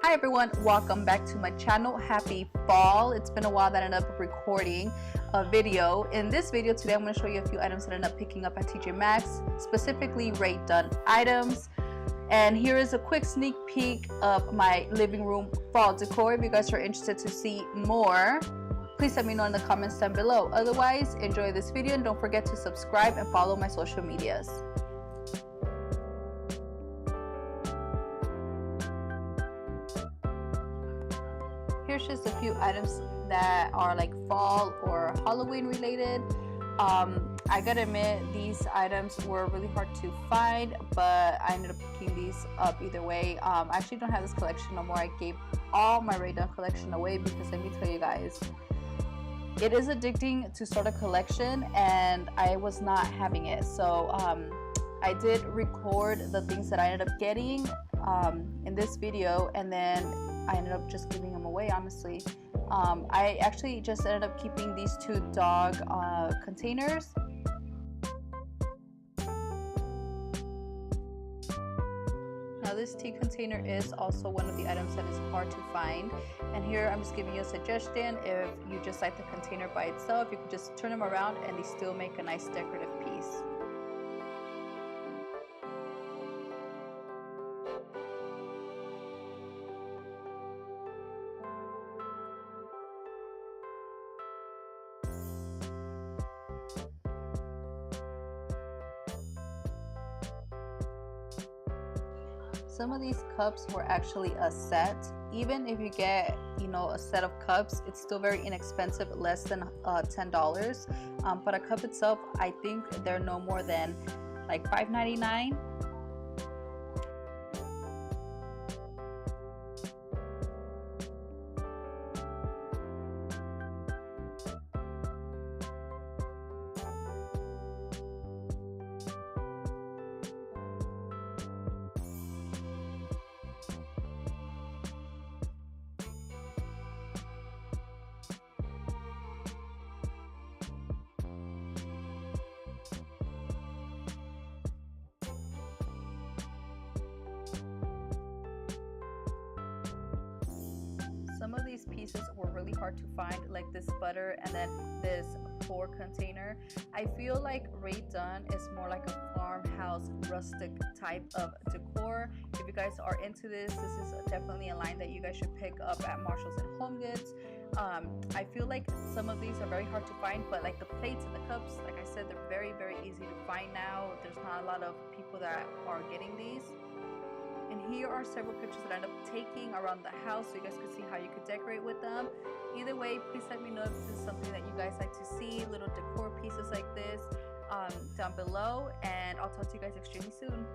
Hi everyone, welcome back to my channel. Happy fall. It's been a while that I ended up recording a video. In this video today, I'm going to show you a few items that I ended up picking up at TJ Maxx, specifically Rae Dunn items. And here is a quick sneak peek of my living room fall decor. If you guys are interested to see more, please let me know in the comments down below. Otherwise, enjoy this video and don't forget to subscribe and follow my social medias. Here's just a few items that are like fall or Halloween related. I gotta admit, these items were really hard to find, but I ended up picking these up either way. I actually don't have this collection no more. I gave all my Rae Dunn collection away because let me tell you guys, it is addicting to start a collection and I was not having it. So I did record the things that I ended up getting in this video, and then I ended up just giving them away, honestly. I actually just ended up keeping these two dog containers. Now this tea container is also one of the items that is hard to find, and here I'm just giving you a suggestion. If you just like the container by itself, you can just turn them around and they still make a nice decorative piece. Some of these cups were actually a set. Even if you get, a set of cups, it's still very inexpensive, less than $10. But a cup itself, I think they're no more than like $5.99. Some of these pieces were really hard to find, like this butter and then this pour container. I feel like Rae Dunn is more like a farmhouse rustic type of decor. If you guys are into this is definitely a line that you guys should pick up at Marshalls and Home Goods. I feel like some of these are very hard to find, but like the plates and the cups, like I said, they're very, very easy to find now. There's not a lot of people that are getting these. And here are several pictures that I ended up taking around the house so you guys can see how you could decorate with them. Either way, please let me know if this is something that you guys like to see, little decor pieces like this down below, and I'll talk to you guys extremely soon.